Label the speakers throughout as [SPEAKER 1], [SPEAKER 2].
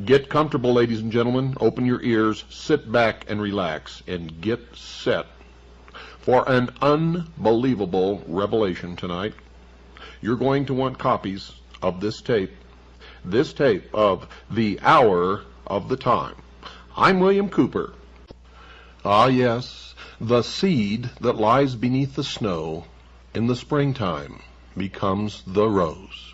[SPEAKER 1] Get comfortable, ladies and gentlemen. Open your ears, sit back and relax, and get set for an unbelievable revelation tonight. You're going to want copies of this tape of The Hour of the Time. I'm William Cooper. Ah, yes, the seed that lies beneath the snow in the springtime becomes the rose.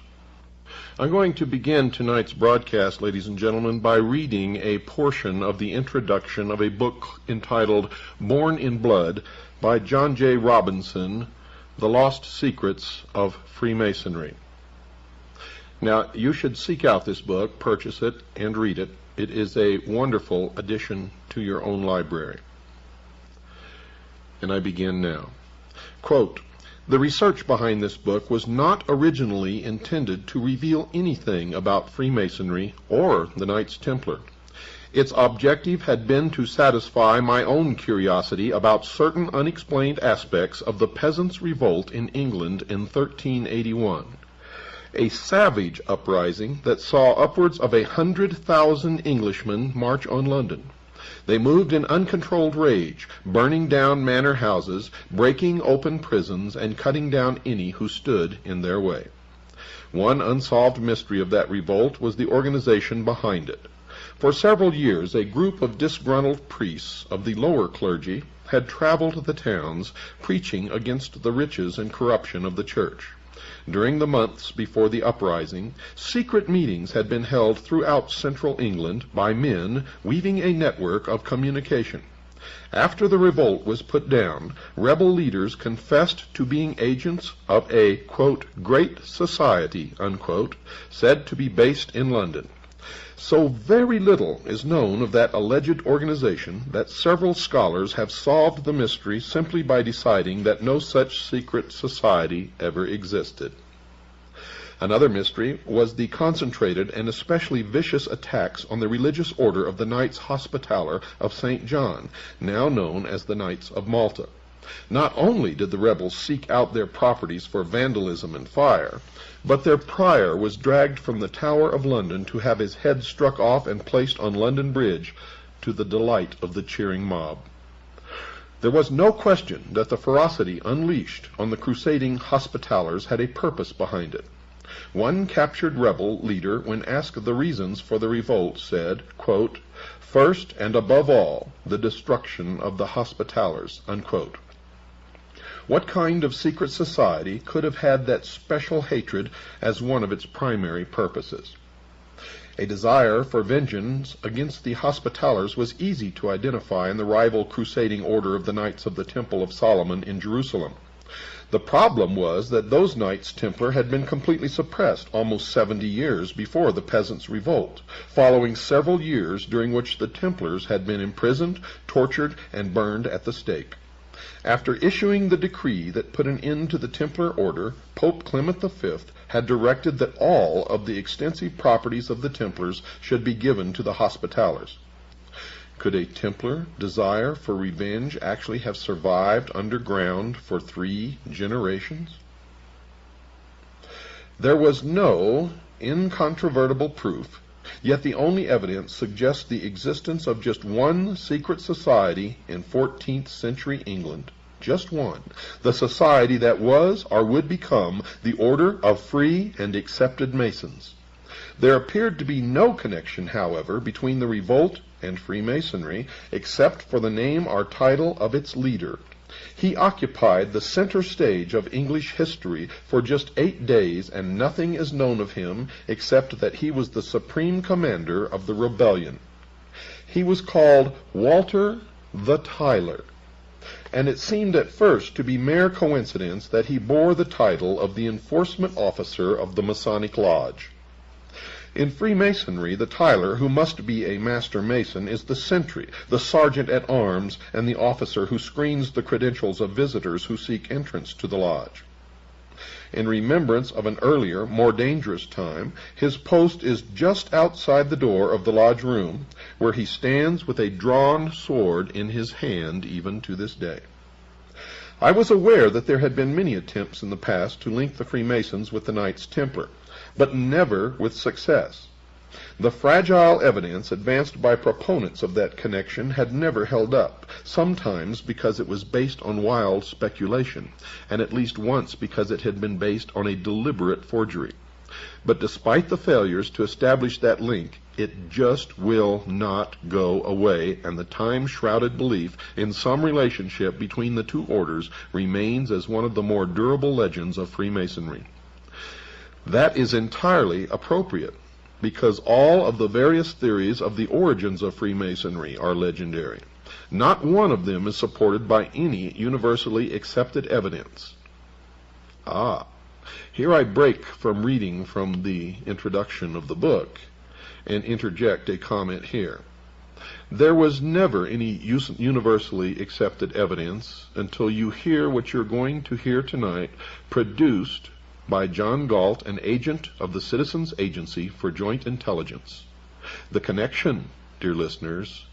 [SPEAKER 1] I'm going to begin tonight's broadcast, ladies and gentlemen, by reading a portion of the introduction of a book entitled Born in Blood by John J. Robinson, The Lost Secrets of Freemasonry. Now, you should seek out this book, purchase it, and read it. It is a wonderful addition to your own library. And I begin now. Quote, "The research behind this book was not originally intended to reveal anything about Freemasonry or the Knights Templar. Its objective had been to satisfy my own curiosity about certain unexplained aspects of the Peasants' Revolt in England in 1381, a savage uprising that saw upwards of 100,000 Englishmen march on London. They moved in uncontrolled rage, burning down manor houses, breaking open prisons, and cutting down any who stood in their way. One unsolved mystery of that revolt was the organization behind it. For several years, a group of disgruntled priests of the lower clergy had traveled the towns, preaching against the riches and corruption of the church. During the months before the uprising, secret meetings had been held throughout central England by men weaving a network of communication. After the revolt was put down, rebel leaders confessed to being agents of a, quote, great society, unquote, said to be based in London. So very little is known of that alleged organization that several scholars have solved the mystery simply by deciding that no such secret society ever existed. Another mystery was the concentrated and especially vicious attacks on the religious order of the Knights Hospitaller of St. John, now known as the Knights of Malta. Not only did the rebels seek out their properties for vandalism and fire, but their prior was dragged from the Tower of London to have his head struck off and placed on London Bridge, to the delight of the cheering mob. There was no question that the ferocity unleashed on the crusading Hospitallers had a purpose behind it. One captured rebel leader, when asked the reasons for the revolt, said, quote, "First and above all, the destruction of the Hospitallers," unquote. What kind of secret society could have had that special hatred as one of its primary purposes? A desire for vengeance against the Hospitallers was easy to identify in the rival crusading order of the Knights of the Temple of Solomon in Jerusalem. The problem was that those Knights Templar had been completely suppressed almost 70 years before the Peasants' Revolt, following several years during which the Templars had been imprisoned, tortured, and burned at the stake. After issuing the decree that put an end to the Templar order, Pope Clement V had directed that all of the extensive properties of the Templars should be given to the Hospitallers. Could a Templar desire for revenge actually have survived underground for 3 generations? There was no incontrovertible proof, yet the only evidence suggests the existence of just one secret society in 14th century England. Just one. The society that was or would become the Order of Free and Accepted Masons. There appeared to be no connection, however, between the revolt and Freemasonry, except for the name or title of its leader. He occupied the center stage of English history for just 8 days, and nothing is known of him except that he was the supreme commander of the rebellion. He was called Walter the Tyler, and it seemed at first to be mere coincidence that he bore the title of the enforcement officer of the Masonic Lodge. In Freemasonry, the Tyler, who must be a master mason, is the sentry, the sergeant-at-arms, and the officer who screens the credentials of visitors who seek entrance to the lodge. In remembrance of an earlier, more dangerous time, his post is just outside the door of the lodge room, where he stands with a drawn sword in his hand even to this day. I was aware that there had been many attempts in the past to link the Freemasons with the Knights Templar, but never with success. The fragile evidence advanced by proponents of that connection had never held up, sometimes because it was based on wild speculation, and at least once because it had been based on a deliberate forgery. But despite the failures to establish that link, it just will not go away, and the time-shrouded belief in some relationship between the two orders remains as one of the more durable legends of Freemasonry. That is entirely appropriate, because all of the various theories of the origins of Freemasonry are legendary. Not one of them is supported by any universally accepted evidence. Here I break from reading from the introduction of the book and interject a comment here. There was never any universally accepted evidence until you hear what you're going to hear tonight, produced by John Galt, an agent of the Citizens Agency for Joint Intelligence. The connection, dear listeners,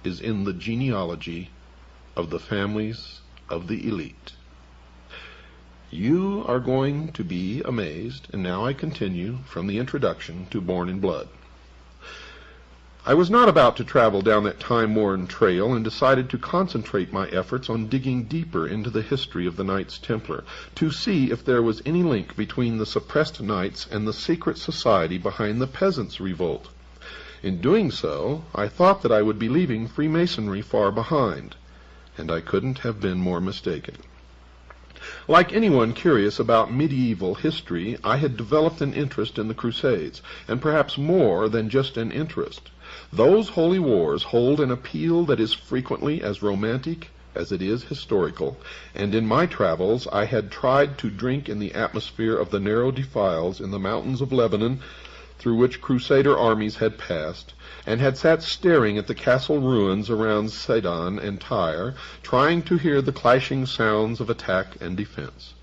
[SPEAKER 1] is in the genealogy of the families of the elite. You are going to be amazed, and now I continue from the introduction to Born in Blood. I was not about to travel down that time-worn trail, and decided to concentrate my efforts on digging deeper into the history of the Knights Templar, to see if there was any link between the suppressed knights and the secret society behind the Peasants' Revolt. In doing so, I thought that I would be leaving Freemasonry far behind, and I couldn't have been more mistaken. Like anyone curious about medieval history, I had developed an interest in the Crusades, and perhaps more than just an interest. Those holy wars hold an appeal that is frequently as romantic as it is historical, and in my travels I had tried to drink in the atmosphere of the narrow defiles in the mountains of Lebanon through which Crusader armies had passed, and had sat staring at the castle ruins around Sidon and Tyre, trying to hear the clashing sounds of attack and defense.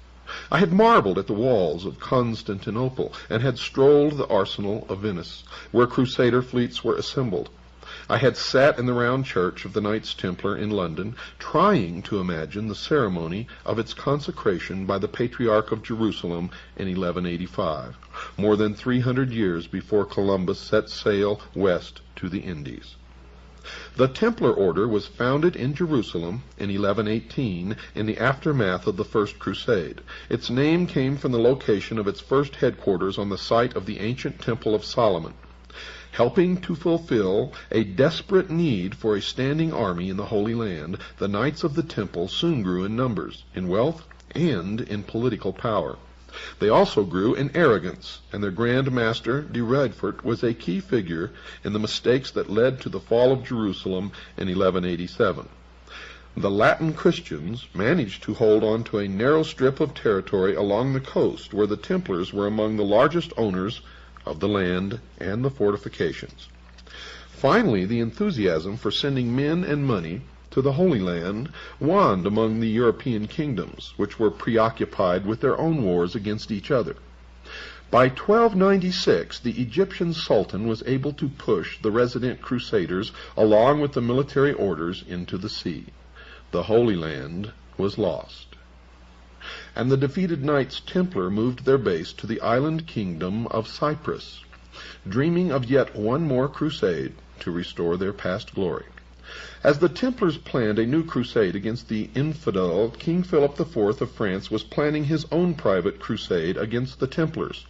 [SPEAKER 1] I had marveled at the walls of Constantinople, and had strolled the arsenal of Venice, where Crusader fleets were assembled. I had sat in the round church of the Knights Templar in London, trying to imagine the ceremony of its consecration by the Patriarch of Jerusalem in 1185, more than 300 years before Columbus set sail west to the Indies. The Templar Order was founded in Jerusalem in 1118 in the aftermath of the First Crusade. Its name came from the location of its first headquarters on the site of the ancient Temple of Solomon. Helping to fulfill a desperate need for a standing army in the Holy Land, the Knights of the Temple soon grew in numbers, in wealth, and in political power. They also grew in arrogance, and their Grand Master, de Redfort, was a key figure in the mistakes that led to the fall of Jerusalem in 1187. The Latin Christians managed to hold on to a narrow strip of territory along the coast, where the Templars were among the largest owners of the land and the fortifications. Finally, the enthusiasm for sending men and money to the Holy Land waned among the European kingdoms, which were preoccupied with their own wars against each other. By 1296, the Egyptian Sultan was able to push the resident Crusaders along with the military orders into the sea. The Holy Land was lost, and the defeated Knights Templar moved their base to the island kingdom of Cyprus, dreaming of yet one more crusade to restore their past glory. As the Templars planned a new crusade against the infidel, King Philip IV of France was planning his own private crusade against the Templars.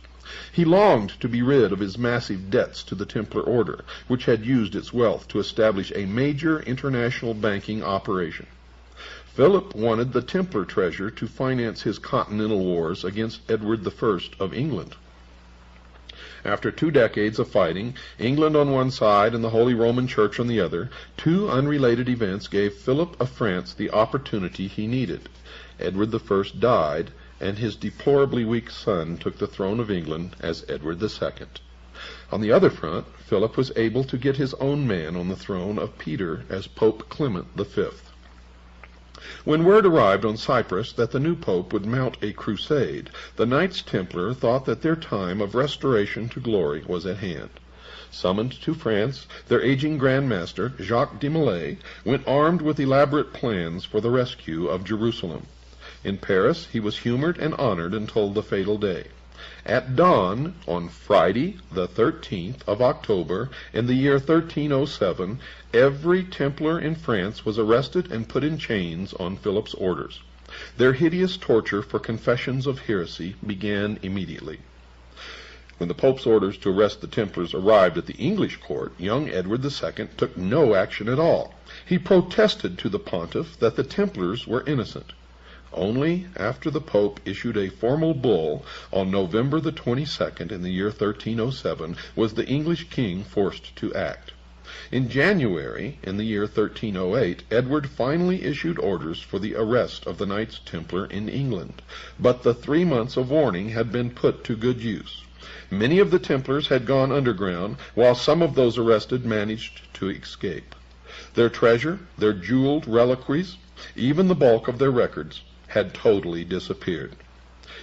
[SPEAKER 1] He longed to be rid of his massive debts to the Templar Order, which had used its wealth to establish a major international banking operation. Philip wanted the Templar treasure to finance his continental wars against Edward I of England. After 2 decades of fighting, England on one side and the Holy Roman Church on the other, 2 unrelated events gave Philip of France the opportunity he needed. Edward I died, and his deplorably weak son took the throne of England as Edward II. On the other front, Philip was able to get his own man on the throne of Peter as Pope Clement V. When word arrived on Cyprus that the new pope would mount a crusade, the Knights Templar thought that their time of restoration to glory was at hand. Summoned to France, their aging Grand Master, Jacques de Molay, went armed with elaborate plans for the rescue of Jerusalem. In Paris, he was humored and honored until the fatal day. At dawn, on Friday, the 13th of October, in the year 1307, every Templar in France was arrested and put in chains on Philip's orders. Their hideous torture for confessions of heresy began immediately. When the Pope's orders to arrest the Templars arrived at the English court, young Edward II took no action at all. He protested to the pontiff that the Templars were innocent. Only after the Pope issued a formal bull on November the 22nd in the year 1307 was the English king forced to act. In January, in the year 1308, Edward finally issued orders for the arrest of the Knights Templar in England, but the 3 months of warning had been put to good use. Many of the Templars had gone underground, while some of those arrested managed to escape. Their treasure, their jeweled reliquaries, even the bulk of their records, had totally disappeared.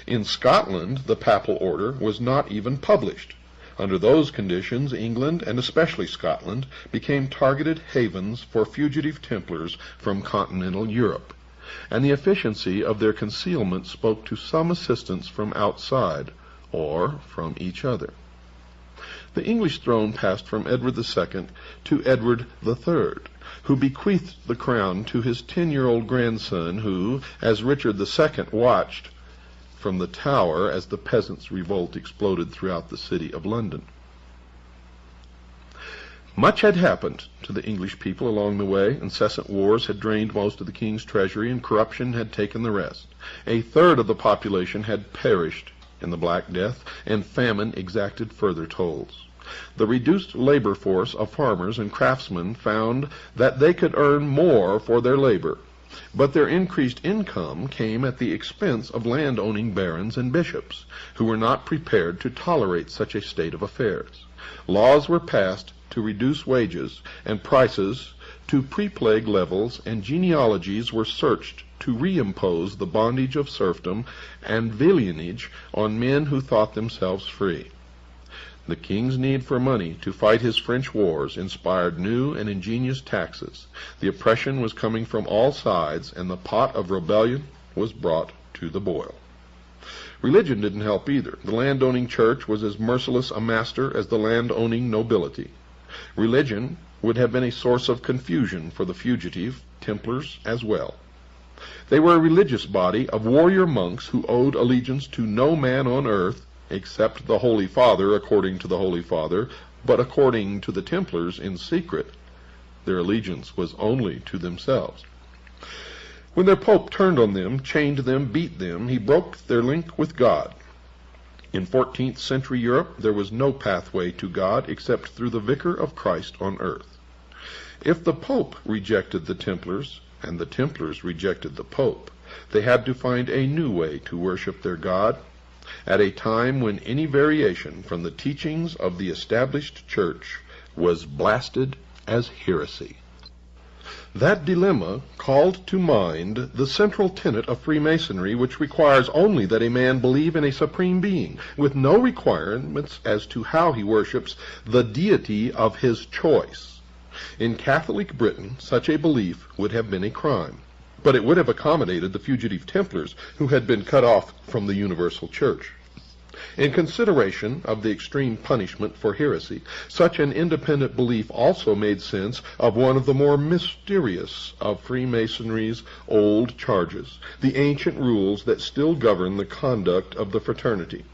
[SPEAKER 1] In Scotland, the papal order was not even published. Under those conditions, England, and especially Scotland, became targeted havens for fugitive Templars from continental Europe, and the efficiency of their concealment spoke to some assistance from outside, or from each other. The English throne passed from Edward II to Edward III, who bequeathed the crown to his 10-year-old grandson, who, as Richard II watched from the Tower as the peasants' revolt exploded throughout the city of London. Much had happened to the English people along the way. Incessant wars had drained most of the king's treasury, and corruption had taken the rest. 1/3 of the population had perished in the Black Death, and famine exacted further tolls. The reduced labor force of farmers and craftsmen found that they could earn more for their labor, but their increased income came at the expense of land-owning barons and bishops, who were not prepared to tolerate such a state of affairs. Laws were passed to reduce wages and prices to pre-plague levels, and genealogies were searched to reimpose the bondage of serfdom and villeinage on men who thought themselves free. The king's need for money to fight his French wars inspired new and ingenious taxes. The oppression was coming from all sides, and the pot of rebellion was brought to the boil. Religion didn't help either. The landowning church was as merciless a master as the landowning nobility. Religion would have been a source of confusion for the fugitive Templars as well. They were a religious body of warrior monks who owed allegiance to no man on earth except the Holy Father, according to the Holy Father, but according to the Templars in secret, their allegiance was only to themselves. When their Pope turned on them, chained them, beat them, he broke their link with God. In 14th century Europe, there was no pathway to God except through the Vicar of Christ on earth. If the Pope rejected the Templars, and the Templars rejected the Pope, they had to find a new way to worship their God, at a time when any variation from the teachings of the established church was blasted as heresy. That dilemma called to mind the central tenet of Freemasonry, which requires only that a man believe in a supreme being, with no requirements as to how he worships the deity of his choice. In Catholic Britain, such a belief would have been a crime, but it would have accommodated the fugitive Templars who had been cut off from the universal church. In consideration of the extreme punishment for heresy, such an independent belief also made sense of one of the more mysterious of Freemasonry's old charges, the ancient rules that still govern the conduct of the fraternity.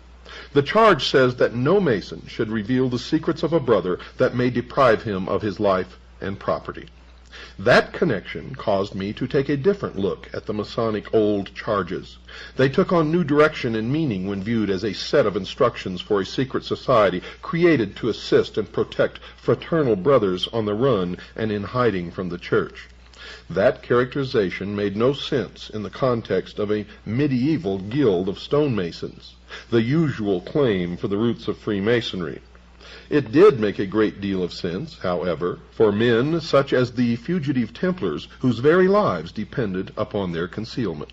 [SPEAKER 1] The charge says that no Mason should reveal the secrets of a brother that may deprive him of his life and property. That connection caused me to take a different look at the Masonic old charges. They took on new direction and meaning when viewed as a set of instructions for a secret society created to assist and protect fraternal brothers on the run and in hiding from the church. That characterization made no sense in the context of a medieval guild of stonemasons, the usual claim for the roots of Freemasonry. It did make a great deal of sense, however, for men such as the fugitive Templars, whose very lives depended upon their concealment.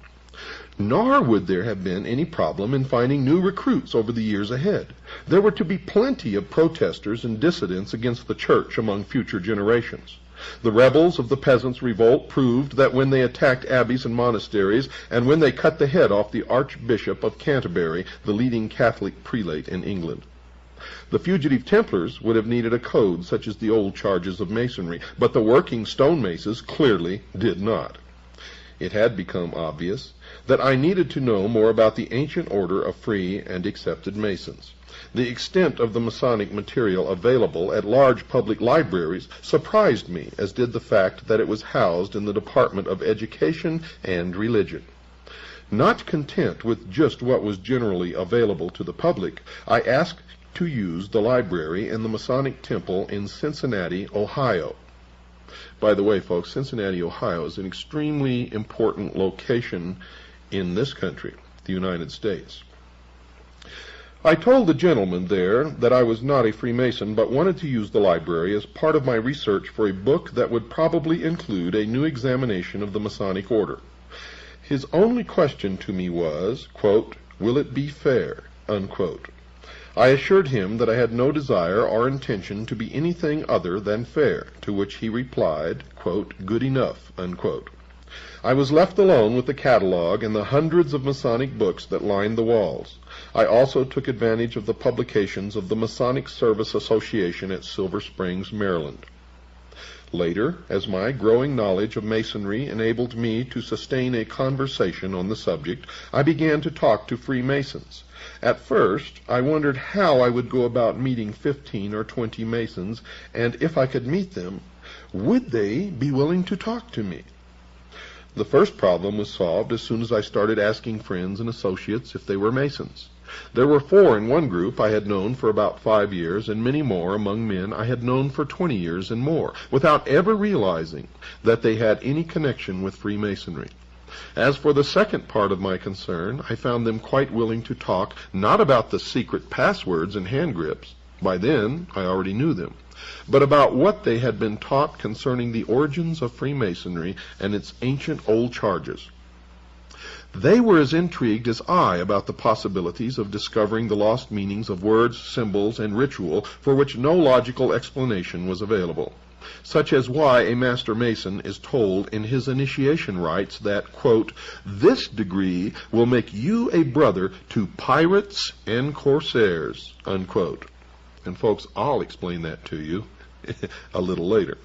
[SPEAKER 1] Nor would there have been any problem in finding new recruits over the years ahead. There were to be plenty of protesters and dissidents against the church among future generations. The rebels of the peasants' revolt proved that when they attacked abbeys and monasteries, and when they cut the head off the Archbishop of Canterbury, the leading Catholic prelate in England. The fugitive Templars would have needed a code such as the old charges of Masonry, but the working stonemason clearly did not. It had become obvious that I needed to know more about the ancient order of free and accepted Masons. The extent of the Masonic material available at large public libraries surprised me, as did the fact that it was housed in the Department of Education and Religion. Not content with just what was generally available to the public, I asked to use the library in the Masonic Temple in Cincinnati, Ohio. By the way, folks, Cincinnati, Ohio is an extremely important location in this country, the United States. I told the gentleman there that I was not a Freemason, but wanted to use the library as part of my research for a book that would probably include a new examination of the Masonic order. His only question to me was, quote, "Will it be fair?" unquote. I assured him that I had no desire or intention to be anything other than fair, to which he replied, quote, "Good enough," unquote. I was left alone with the catalog and the hundreds of Masonic books that lined the walls. I also took advantage of the publications of the Masonic Service Association at Silver Springs, Maryland. Later, as my growing knowledge of Masonry enabled me to sustain a conversation on the subject, I began to talk to Freemasons. At first, I wondered how I would go about meeting 15 or 20 Masons, and if I could meet them, would they be willing to talk to me? The first problem was solved as soon as I started asking friends and associates if they were Masons. There were 4 in one group I had known for about 5 years, and many more among men I had known for 20 years and more, without ever realizing that they had any connection with Freemasonry. As for the second part of my concern, I found them quite willing to talk, not about the secret passwords and hand grips, by then I already knew them, but about what they had been taught concerning the origins of Freemasonry and its ancient old charges. They were as intrigued as I about the possibilities of discovering the lost meanings of words, symbols, and ritual for which no logical explanation was available, such as why a Master Mason is told in his initiation rites that, quote, "This degree will make you a brother to pirates and corsairs," unquote. And folks, I'll explain that to you a little later.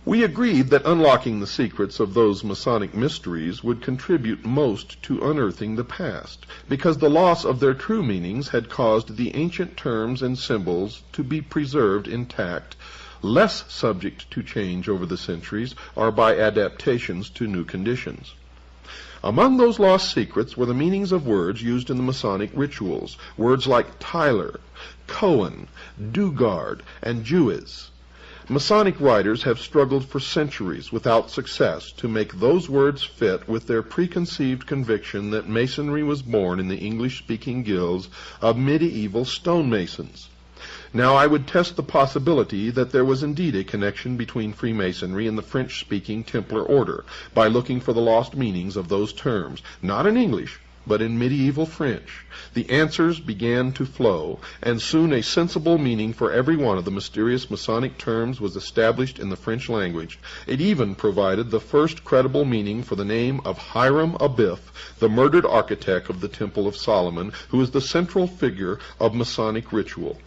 [SPEAKER 1] We agreed that unlocking the secrets of those Masonic mysteries would contribute most to unearthing the past, because the loss of their true meanings had caused the ancient terms and symbols to be preserved intact, less subject to change over the centuries or by adaptations to new conditions. Among those lost secrets were the meanings of words used in the Masonic rituals, words like Tyler, Cohen, Dugard, and Jewess. Masonic writers have struggled for centuries without success to make those words fit with their preconceived conviction that Masonry was born in the English-speaking guilds of medieval stonemasons. Now I would test the possibility that there was indeed a connection between Freemasonry and the French-speaking Templar order by looking for the lost meanings of those terms, not in English, but in medieval French. The answers began to flow, and soon a sensible meaning for every one of the mysterious Masonic terms was established in the French language. It even provided the first credible meaning for the name of Hiram Abiff, the murdered architect of the Temple of Solomon, who is the central figure of Masonic ritual.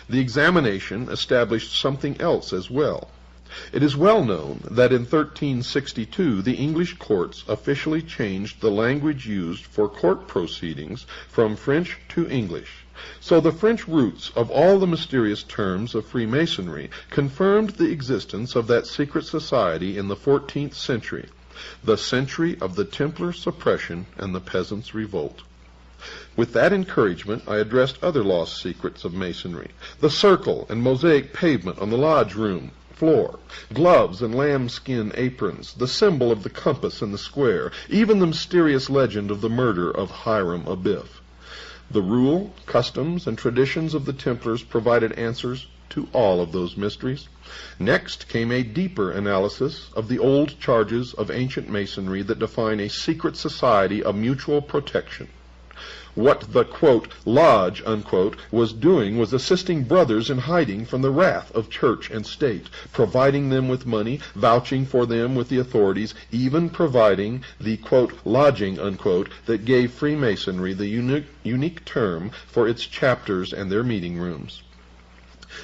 [SPEAKER 1] The examination established something else as well. It is well known that in 1362 the English courts officially changed the language used for court proceedings from French to English. So the French roots of all the mysterious terms of Freemasonry confirmed the existence of that secret society in the 14th century, the century of the Templar suppression and the peasants' revolt. With that encouragement, I addressed other lost secrets of Masonry: the circle and mosaic pavement on the lodge room floor, gloves and lambskin aprons, the symbol of the compass and the square, even the mysterious legend of the murder of Hiram Abiff. The rule, customs, and traditions of the Templars provided answers to all of those mysteries. Next came a deeper analysis of the old charges of ancient Masonry that define a secret society of mutual protection. What the, quote, lodge, unquote, was doing was assisting brothers in hiding from the wrath of church and state, providing them with money, vouching for them with the authorities, even providing the, quote, lodging, unquote, that gave Freemasonry the unique term for its chapters and their meeting rooms.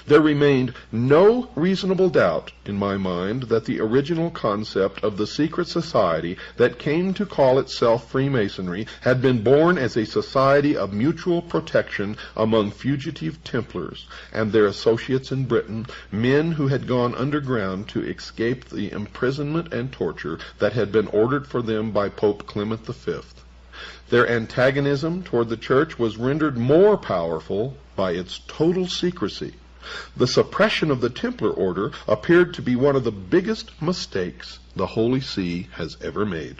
[SPEAKER 1] There remained no reasonable doubt in my mind that the original concept of the secret society that came to call itself Freemasonry had been born as a society of mutual protection among fugitive Templars and their associates in Britain, men who had gone underground to escape the imprisonment and torture that had been ordered for them by Pope Clement V. Their antagonism toward the Church was rendered more powerful by its total secrecy. The suppression of the Templar order appeared to be one of the biggest mistakes the Holy See has ever made.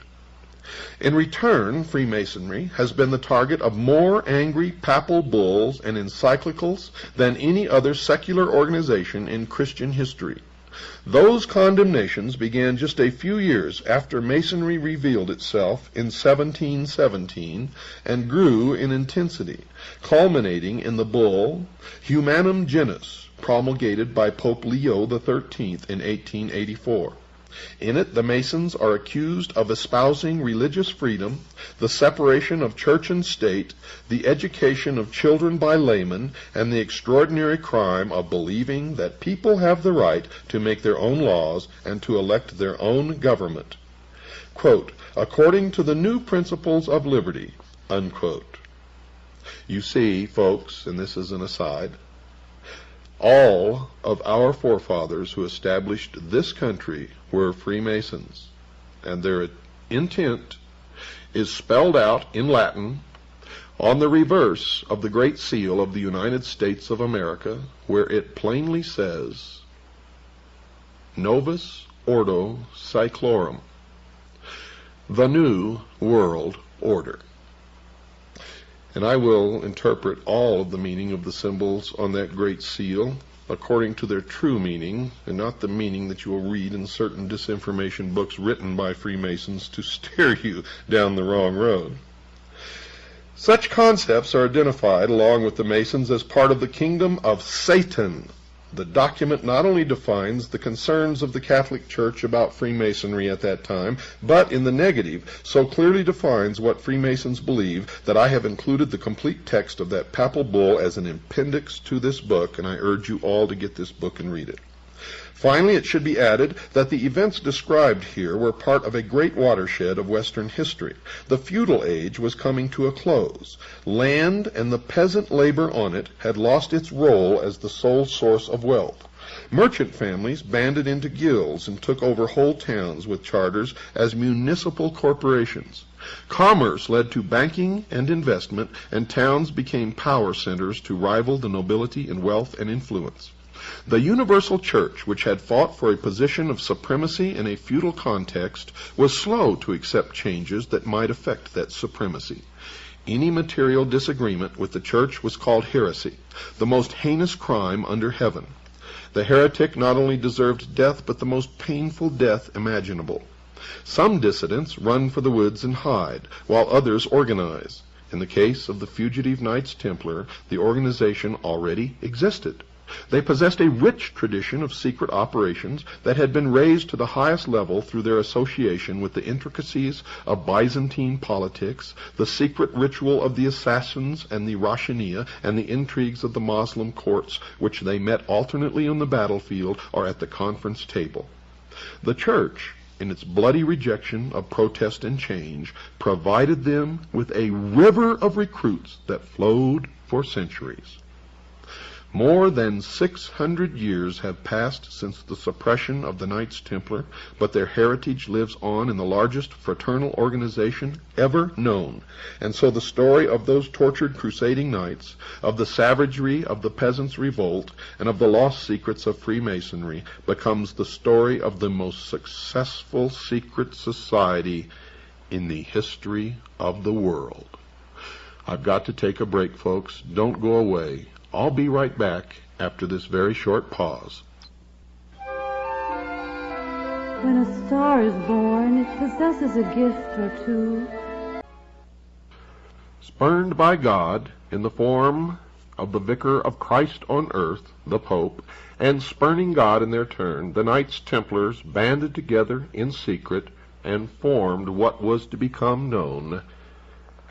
[SPEAKER 1] In return, Freemasonry has been the target of more angry papal bulls and encyclicals than any other secular organization in Christian history. Those condemnations began just a few years after Masonry revealed itself in 1717 and grew in intensity, culminating in the bull Humanum Genus, promulgated by Pope Leo XIII in 1884. In it, the Masons are accused of espousing religious freedom, the separation of church and state, the education of children by laymen, and the extraordinary crime of believing that people have the right to make their own laws and to elect their own government, quote, according to the new principles of liberty, unquote. You see, folks, and this is an aside, all of our forefathers who established this country were Freemasons, and their intent is spelled out in Latin on the reverse of the Great Seal of the United States of America, where it plainly says, Novus Ordo Seclorum, the New World Order. And I will interpret all of the meaning of the symbols on that great seal according to their true meaning, and not the meaning that you will read in certain disinformation books written by Freemasons to steer you down the wrong road. Such concepts are identified along with the Masons as part of the kingdom of Satan. The document not only defines the concerns of the Catholic Church about Freemasonry at that time, but in the negative, so clearly defines what Freemasons believe that I have included the complete text of that papal bull as an appendix to this book, and I urge you all to get this book and read it. Finally, it should be added that the events described here were part of a great watershed of Western history. The feudal age was coming to a close. Land and the peasant labor on it had lost its role as the sole source of wealth. Merchant families banded into guilds and took over whole towns with charters as municipal corporations. Commerce led to banking and investment, and towns became power centers to rival the nobility in wealth and influence. The universal church, which had fought for a position of supremacy in a feudal context, was slow to accept changes that might affect that supremacy. Any material disagreement with the church was called heresy, the most heinous crime under heaven. The heretic not only deserved death, but the most painful death imaginable. Some dissidents run for the woods and hide, while others organize. In the case of the fugitive Knights Templar, the organization already existed. They possessed a rich tradition of secret operations that had been raised to the highest level through their association with the intricacies of Byzantine politics, the secret ritual of the assassins and the Rashaniya, and the intrigues of the Moslem courts, which they met alternately on the battlefield or at the conference table. The Church, in its bloody rejection of protest and change, provided them with a river of recruits that flowed for centuries. More than 600 years have passed since the suppression of the Knights Templar, but their heritage lives on in the largest fraternal organization ever known. And so the story of those tortured crusading knights, of the savagery of the peasants' revolt, and of the lost secrets of Freemasonry becomes the story of the most successful secret society in the history of the world. I've got to take a break, folks. Don't go away. I'll be right back after this very short pause.
[SPEAKER 2] When a star is born, it possesses a gift or two.
[SPEAKER 1] Spurned by God in the form of the Vicar of Christ on earth, the Pope, and spurning God in their turn, the Knights Templars banded together in secret and formed what was to become known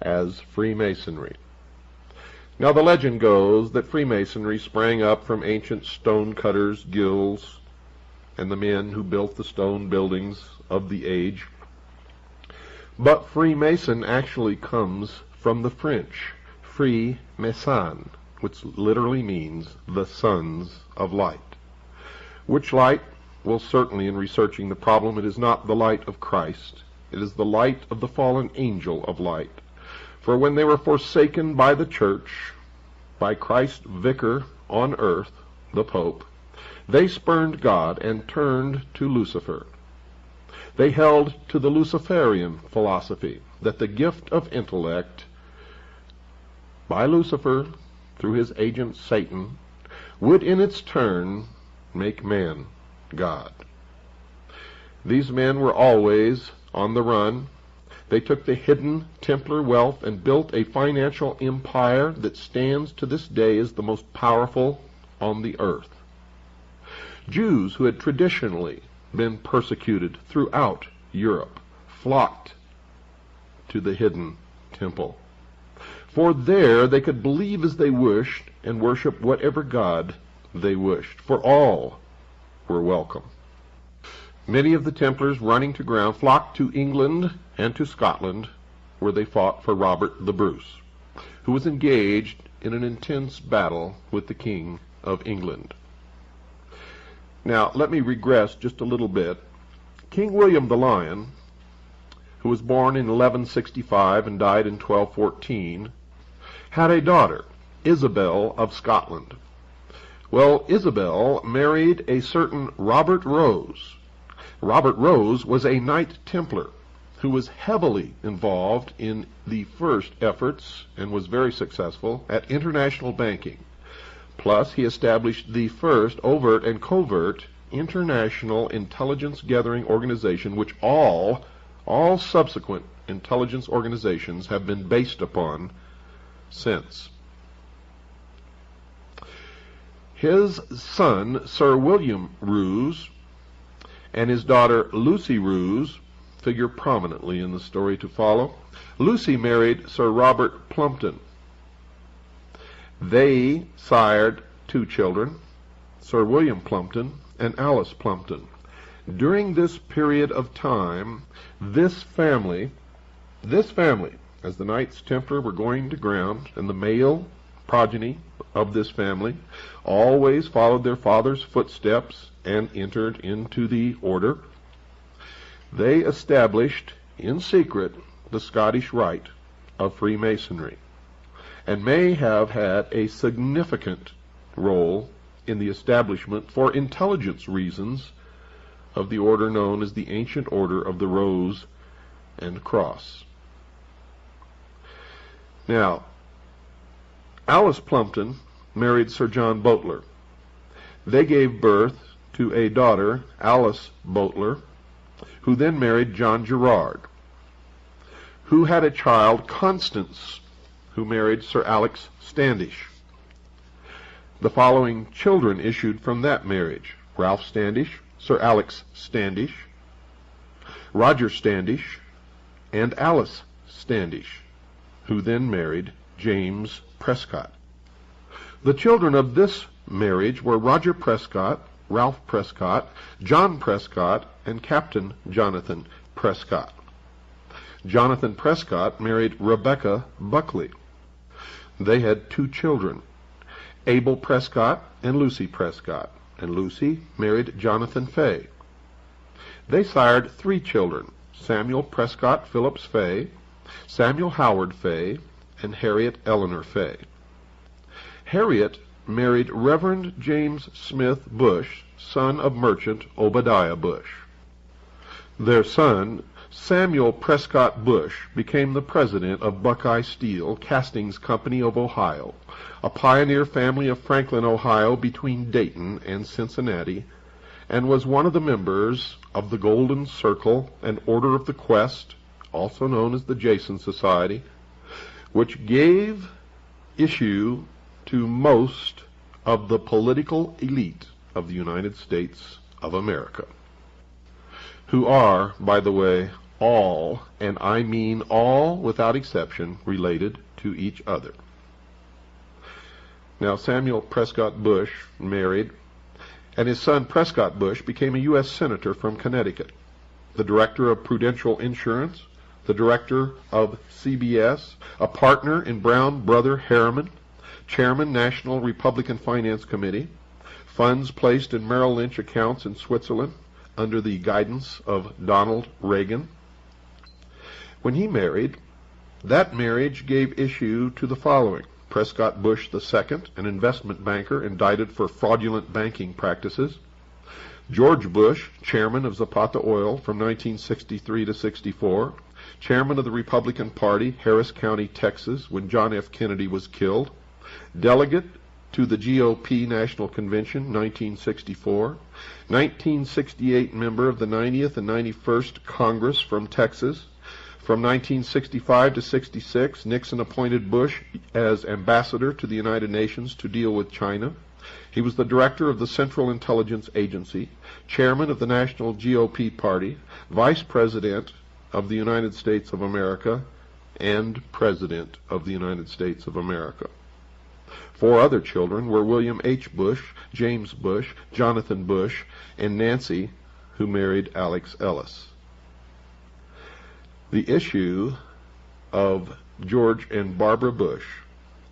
[SPEAKER 1] as Freemasonry. Now the legend goes that Freemasonry sprang up from ancient stonecutters' guilds and the men who built the stone buildings of the age. But Freemason actually comes from the French, Free Mason, which literally means the sons of light. Which light? Well, certainly in researching the problem, it is not the light of Christ. It is the light of the fallen angel of light. For when they were forsaken by the Church, by Christ's vicar on earth, the Pope, they spurned God and turned to Lucifer. They held to the Luciferian philosophy that the gift of intellect by Lucifer through his agent Satan would in its turn make man God. These men were always on the run. They took the hidden Templar wealth and built a financial empire that stands to this day as the most powerful on the earth. Jews who had traditionally been persecuted throughout Europe flocked to the hidden temple. For there they could believe as they wished and worship whatever God they wished, for all were welcome. Many of the Templars running to ground flocked to England and to Scotland, where they fought for Robert the Bruce, who was engaged in an intense battle with the King of England. Now, let me regress just a little bit. King William the Lion, who was born in 1165 and died in 1214, had a daughter, Isabel of Scotland. Well, Isabel married a certain Robert Rose. Robert Rose was a Knight Templar who was heavily involved in the first efforts and was very successful at international banking. Plus, he established the first overt and covert international intelligence gathering organization, which all subsequent intelligence organizations have been based upon since. His son, Sir William Roos, and his daughter Lucy Roos figure prominently in the story to follow. Lucy married Sir Robert Plumpton. They sired two children, Sir William Plumpton and Alice Plumpton. During this period of time, this family, as the Knights Templar were going to ground, and the male progeny of this family always followed their father's footsteps and entered into the order. They established in secret the Scottish Rite of Freemasonry, and may have had a significant role in the establishment, for intelligence reasons, of the order known as the Ancient Order of the Rose and Cross. Now, Alice Plumpton married Sir John Boteler. They gave birth to a daughter, Alice Boteler, who then married John Gerard, who had a child, Constance, who married Sir Alex Standish. The following children issued from that marriage: Ralph Standish, Sir Alex Standish, Roger Standish, and Alice Standish, who then married James Prescott. The children of this marriage were Roger Prescott, Ralph Prescott, John Prescott, and Captain Jonathan Prescott. Jonathan Prescott married Rebecca Buckley. They had 2 children, Abel Prescott and Lucy Prescott, and Lucy married Jonathan Fay. They sired 3 children, Samuel Prescott Phillips Fay, Samuel Howard Fay, and Harriet Eleanor Fay. Harriet married Reverend James Smith Bush, son of merchant Obadiah Bush. Their son, Samuel Prescott Bush, became the president of Buckeye Steel Castings Company of Ohio, a pioneer family of Franklin, Ohio, between Dayton and Cincinnati, and was one of the members of the Golden Circle and Order of the Quest, also known as the Jason Society, which gave issue to most of the political elite of the United States of America, who are, by the way, all, and I mean all without exception, related to each other. Now, Samuel Prescott Bush married, and his son Prescott Bush became a U.S. Senator from Connecticut, the director of Prudential Insurance, the director of CBS, a partner in Brown Brother Harriman, chairman National Republican Finance Committee, funds placed in Merrill Lynch accounts in Switzerland under the guidance of Donald Reagan. When he married, that marriage gave issue to the following: Prescott Bush II, an investment banker indicted for fraudulent banking practices; George Bush, chairman of Zapata Oil from 1963 to 64, chairman of the Republican Party, Harris County, Texas, when John F. Kennedy was killed; delegate to the GOP National Convention, 1964, 1968 member of the 90th and 91st Congress from Texas. From 1965 to 66, Nixon appointed Bush as ambassador to the United Nations to deal with China. He was the director of the Central Intelligence Agency, chairman of the National GOP Party, vice president of the United States of America, and president of the United States of America. 4 other children were William H. Bush, James Bush, Jonathan Bush, and Nancy, who married Alex Ellis. The issue of George and Barbara Bush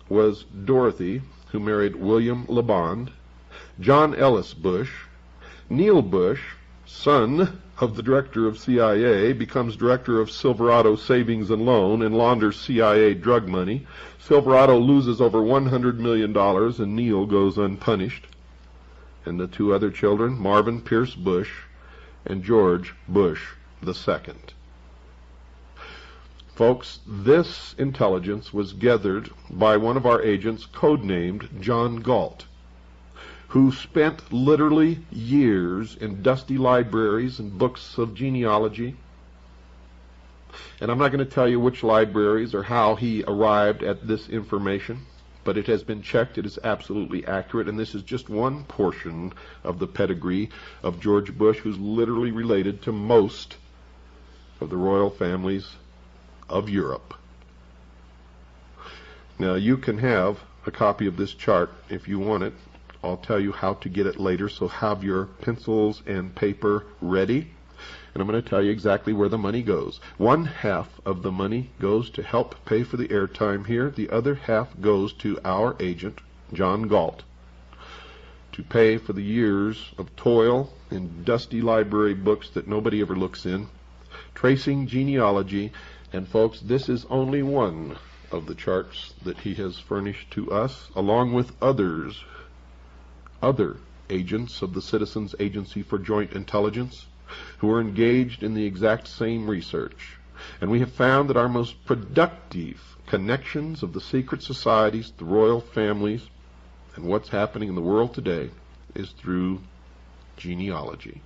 [SPEAKER 1] was Dorothy, who married William LeBond, John Ellis Bush, Neil Bush, son of the director of CIA, becomes director of Silverado Savings and Loan and launders CIA drug money. Silverado loses over $100 million and Neil goes unpunished. And the 2 other children, Marvin Pierce Bush and George Bush II. Folks, this intelligence was gathered by one of our agents, codenamed John Galt, who spent literally years in dusty libraries and books of genealogy. And I'm not going to tell you which libraries or how he arrived at this information, but it has been checked. It is absolutely accurate, and this is just one portion of the pedigree of George Bush, who's literally related to most of the royal families of Europe. Now, you can have a copy of this chart if you want it. I'll tell you how to get it later, so have your pencils and paper ready. And I'm going to tell you exactly where the money goes. 1/2 of the money goes to help pay for the airtime here. The other half goes to our agent, John Galt, to pay for the years of toil in dusty library books that nobody ever looks in, tracing genealogy. And folks, this is only one of the charts that he has furnished to us, along with other agents of the Citizens Agency for Joint Intelligence who are engaged in the exact same research. And we have found that our most productive connections of the secret societies, the royal families, and what's happening in the world today is through genealogy.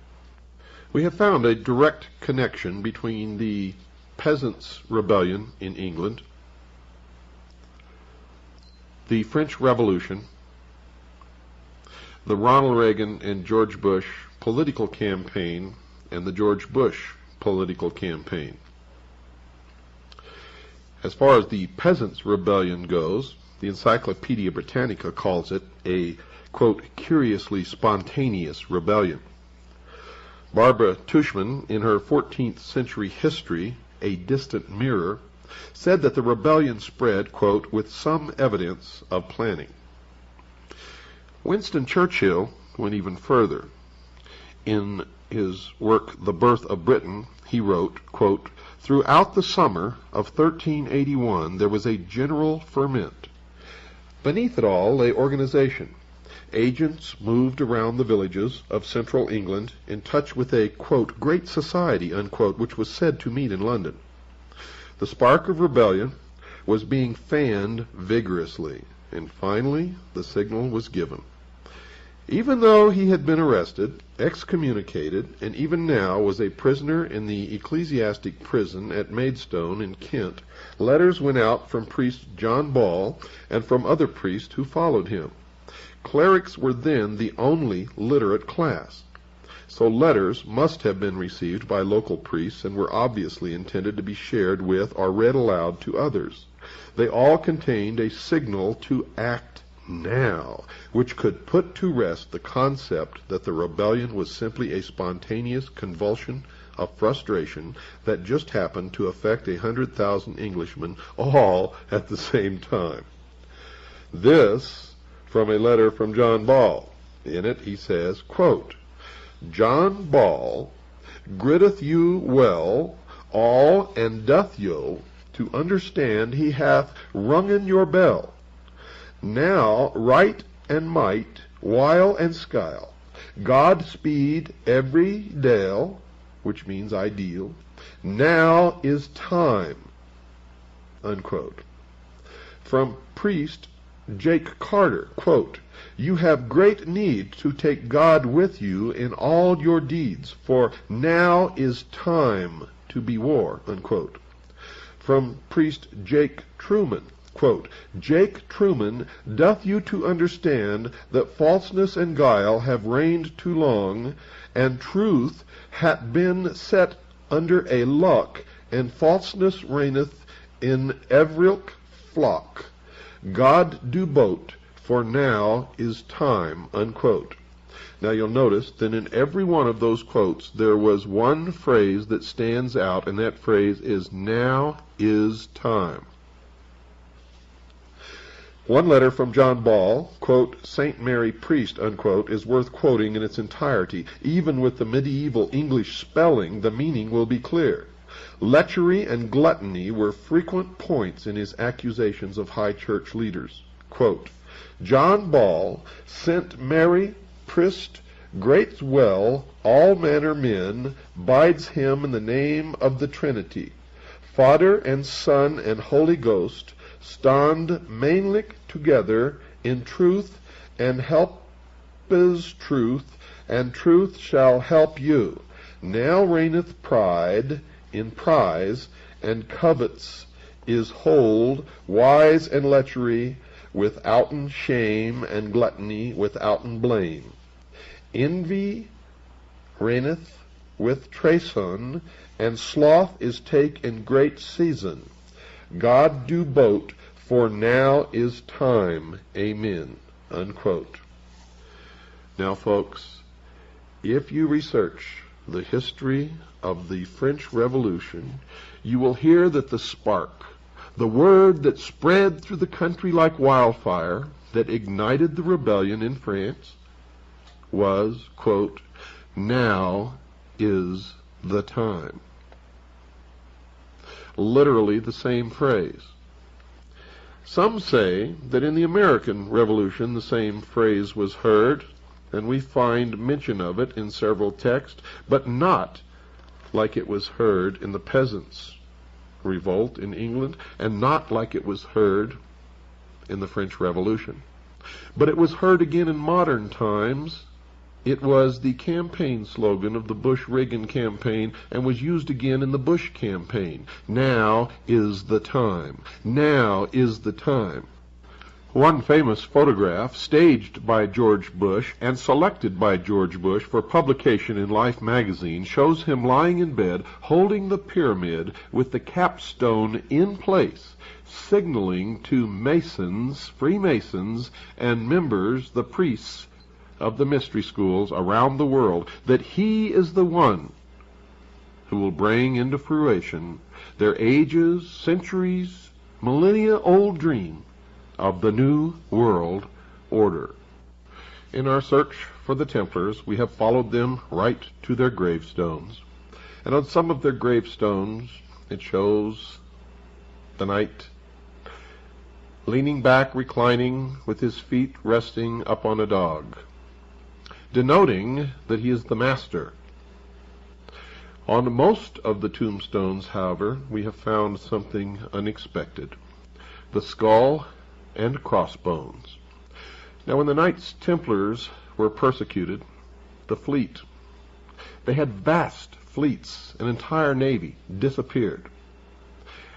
[SPEAKER 1] We have found a direct connection between the Peasants' Rebellion in England, the French Revolution, the Ronald Reagan and George Bush political campaign and the George Bush political campaign. As far as the Peasants' Rebellion goes, the Encyclopedia Britannica calls it a, quote, curiously spontaneous rebellion. Barbara Tushman, in her 14th century history, A Distant Mirror, said that the rebellion spread, quote, with some evidence of planning. Winston Churchill went even further. In his work, The Birth of Britain, he wrote, quote, throughout the summer of 1381 there was a general ferment. Beneath it all lay organization. Agents moved around the villages of central England in touch with a, quote, great society, unquote, which was said to meet in London. The spark of rebellion was being fanned vigorously, and finally the signal was given. Even though he had been arrested, excommunicated, and even now was a prisoner in the ecclesiastic prison at Maidstone in Kent, letters went out from priest John Ball and from other priests who followed him. Clerics were then the only literate class, so letters must have been received by local priests and were obviously intended to be shared with or read aloud to others. They all contained a signal to act now, which could put to rest the concept that the rebellion was simply a spontaneous convulsion of frustration that just happened to affect 100,000 Englishmen all at the same time. This from a letter from John Ball. In it he says, quote, John Ball gritteth you well all and doth you to understand he hath rungen your bell. Now right and might, while and skyle, God speed every dale, which means ideal. Now is time, unquote. From priest Jake Carter, quote, you have great need to take God with you in all your deeds, for now is time to be war, unquote. From priest Jake Truman, quote, Jake Truman doth you to understand that falseness and guile have reigned too long, and truth hath been set under a lock, and falseness reigneth in every flock. God do bote, for now is time, unquote. Now you'll notice that in every one of those quotes there was one phrase that stands out, and that phrase is now is time. One letter from John Ball, quote, St. Mary Priest, unquote, is worth quoting in its entirety. Even with the medieval English spelling, the meaning will be clear. Lechery and gluttony were frequent points in his accusations of high church leaders. Quote, John Ball sent Mary Priest great well all manner men, bides him in the name of the Trinity. Father and Son and Holy Ghost stand mainly together in truth, and help is truth, and truth shall help you. Now reigneth pride in prize, and covets is hold, wise and lechery, withouten shame, and gluttony withouten blame. Envy reigneth with treason, and sloth is take in great season. God do bote, for now is time. Amen. Unquote. Now, folks, if you research the history of the French Revolution, you will hear that the spark, the word that spread through the country like wildfire, that ignited the rebellion in France, was, quote, now is the time. Literally the same phrase. Some say that in the American Revolution the same phrase was heard, and we find mention of it in several texts, but not like it was heard in the Peasants' Revolt in England, and not like it was heard in the French Revolution. But it was heard again in modern times. It was the campaign slogan of the Bush-Reagan campaign, and was used again in the Bush campaign. Now is the time. Now is the time. One famous photograph, staged by George Bush and selected by George Bush for publication in Life magazine, shows him lying in bed holding the pyramid with the capstone in place, signaling to Masons, Freemasons, and members, the priests of the mystery schools around the world, that he is the one who will bring into fruition their ages, centuries, millennia-old dream of the New World Order. In our search for the Templars, we have followed them right to their gravestones. And on some of their gravestones, it shows the knight leaning back, reclining, with his feet resting up on a dog, denoting that he is the master. On most of the tombstones, however, we have found something unexpected: the skull and crossbones. Now, when the Knights Templars were persecuted, the fleet, they had vast fleets, an entire navy, disappeared.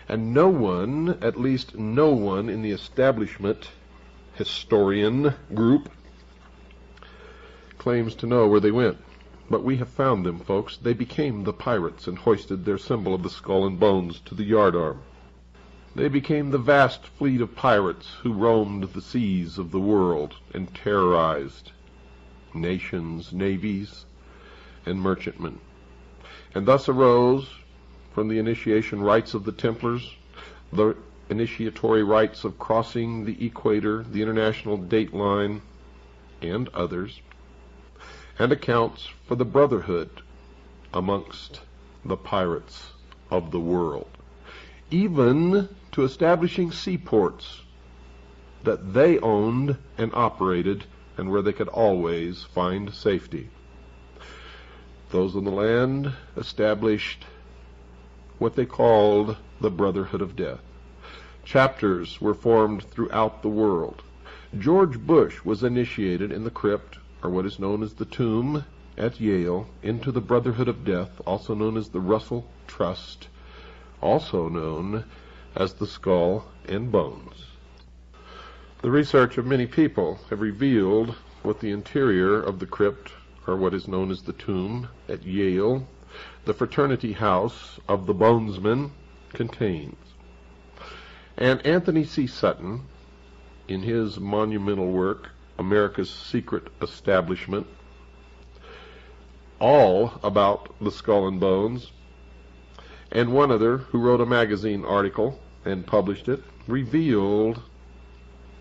[SPEAKER 1] And no one, at least no one in the establishment historian group, claims to know where they went. But we have found them, folks. They became the pirates and hoisted their symbol of the skull and bones to the yardarm. They became the vast fleet of pirates who roamed the seas of the world and terrorized nations, navies, and merchantmen. And thus arose, from the initiation rites of the Templars, the initiatory rites of crossing the equator, the international date line, and others, and accounts for the brotherhood amongst the pirates of the world, even to establishing seaports that they owned and operated and where they could always find safety. Those on the land established what they called the Brotherhood of Death. Chapters were formed throughout the world. George Bush was initiated in the crypt, or what is known as the tomb, at Yale, into the Brotherhood of Death, also known as the Russell Trust, also known as the Skull and Bones. The research of many people have revealed what the interior of the crypt, or what is known as the tomb at Yale, the fraternity house of the Bonesmen, contains. And Anthony C. Sutton, in his monumental work, America's Secret Establishment, all about the Skull and Bones, and one other who wrote a magazine article and published it, revealed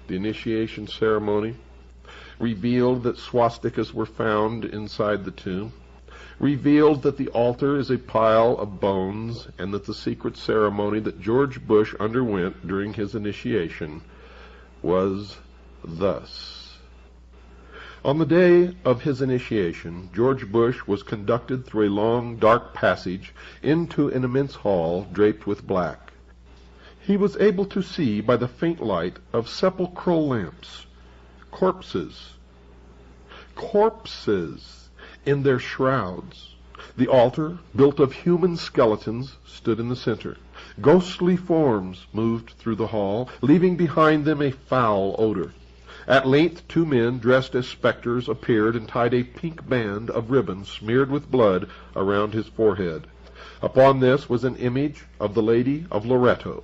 [SPEAKER 1] the initiation ceremony, revealed that swastikas were found inside the tomb, revealed that the altar is a pile of bones, and that the secret ceremony that George Bush underwent during his initiation was thus. On the day of his initiation, George Bush was conducted through a long, dark passage into an immense hall draped with black. He was able to see by the faint light of sepulchral lamps corpses in their shrouds. The altar, built of human skeletons, stood in the center. Ghostly forms moved through the hall, leaving behind them a foul odor. At length 2 men dressed as specters appeared and tied a pink band of ribbon smeared with blood around his forehead. Upon this was an image of the Lady of Loretto.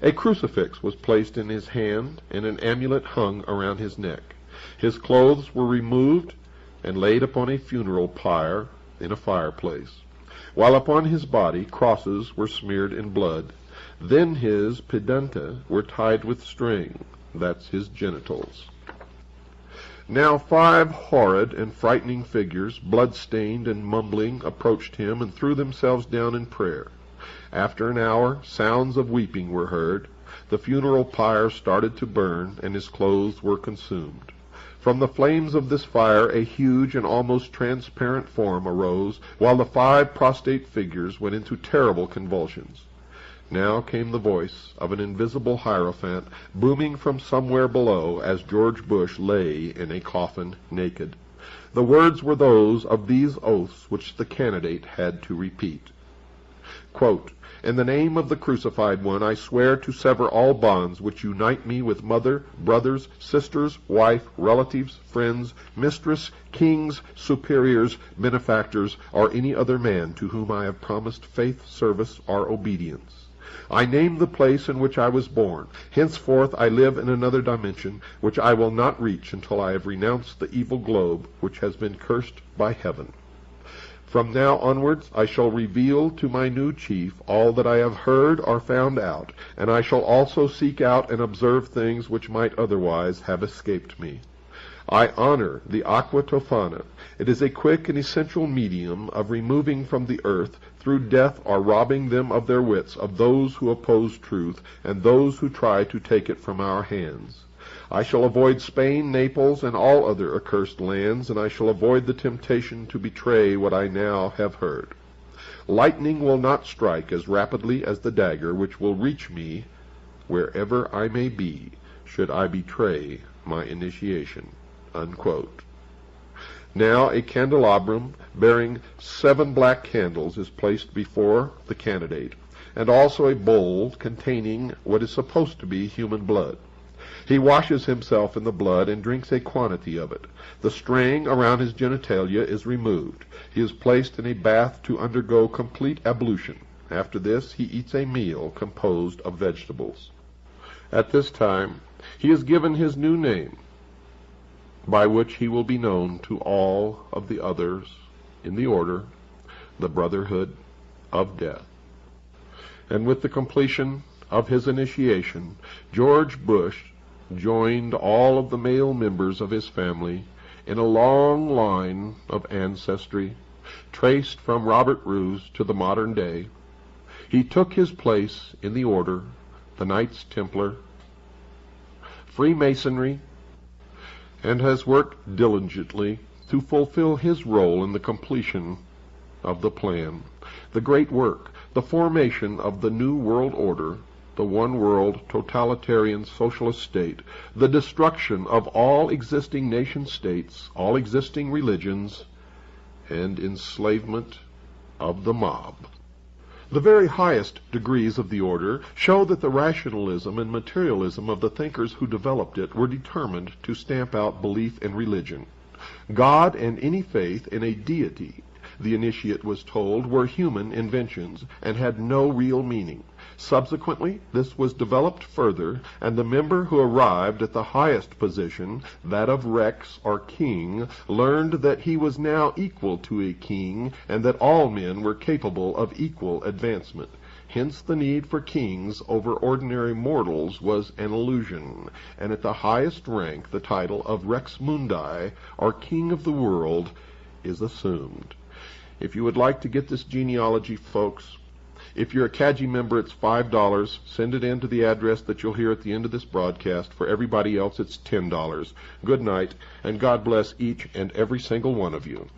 [SPEAKER 1] A crucifix was placed in his hand, and an amulet hung around his neck. His clothes were removed and laid upon a funeral pyre in a fireplace, while upon his body crosses were smeared in blood. Then his pedunta were tied with string, that's his genitals. Now 5 horrid and frightening figures, blood-stained and mumbling, approached him and threw themselves down in prayer. After an hour, sounds of weeping were heard. The funeral pyre started to burn, and his clothes were consumed. From the flames of this fire a huge and almost transparent form arose, while the 5 prostrate figures went into terrible convulsions. Now came the voice of an invisible hierophant, booming from somewhere below as George Bush lay in a coffin naked. The words were those of these oaths which the candidate had to repeat. Quote, In the name of the crucified one, I swear to sever all bonds which unite me with mother, brothers, sisters, wife, relatives, friends, mistress, kings, superiors, benefactors, or any other man to whom I have promised faith, service, or obedience. I name the place in which I was born. Henceforth I live in another dimension, which I will not reach until I have renounced the evil globe which has been cursed by heaven. From now onwards I shall reveal to my new chief all that I have heard or found out, and I shall also seek out and observe things which might otherwise have escaped me. I honor the aqua tofana. It is a quick and essential medium of removing from the earth, through death or robbing them of their wits, of those who oppose truth, and those who try to take it from our hands. I shall avoid Spain, Naples, and all other accursed lands, and I shall avoid the temptation to betray what I now have heard. Lightning will not strike as rapidly as the dagger, which will reach me wherever I may be, should I betray my initiation." Unquote. Now a candelabrum bearing 7 black candles is placed before the candidate, and also a bowl containing what is supposed to be human blood. He washes himself in the blood and drinks a quantity of it. The string around his genitalia is removed. He is placed in a bath to undergo complete ablution. After this, he eats a meal composed of vegetables. At this time, he is given his new name, by which he will be known to all of the others in the order, the Brotherhood of Death. And with the completion of his initiation, George Bush joined all of the male members of his family in a long line of ancestry, traced from Robert Bruce to the modern day. He took his place in the order, the Knights Templar, Freemasonry, and has worked diligently to fulfill his role in the completion of the plan, the great work, the formation of the New World Order, the one-world totalitarian socialist state, the destruction of all existing nation-states, all existing religions, and enslavement of the mob. The very highest degrees of the order show that the rationalism and materialism of the thinkers who developed it were determined to stamp out belief in religion. God and any faith in a deity, the initiate was told, were human inventions and had no real meaning. Subsequently, this was developed further, and the member who arrived at the highest position, that of Rex or king, learned that he was now equal to a king, and that all men were capable of equal advancement. Hence the need for kings over ordinary mortals was an illusion, and at the highest rank the title of Rex Mundi, or King of the World, is assumed. If you would like to get this genealogy, folks, if you're a CAGI member, it's $5. Send it in to the address that you'll hear at the end of this broadcast. For everybody else, it's $10. Good night, and God bless each and every single one of you.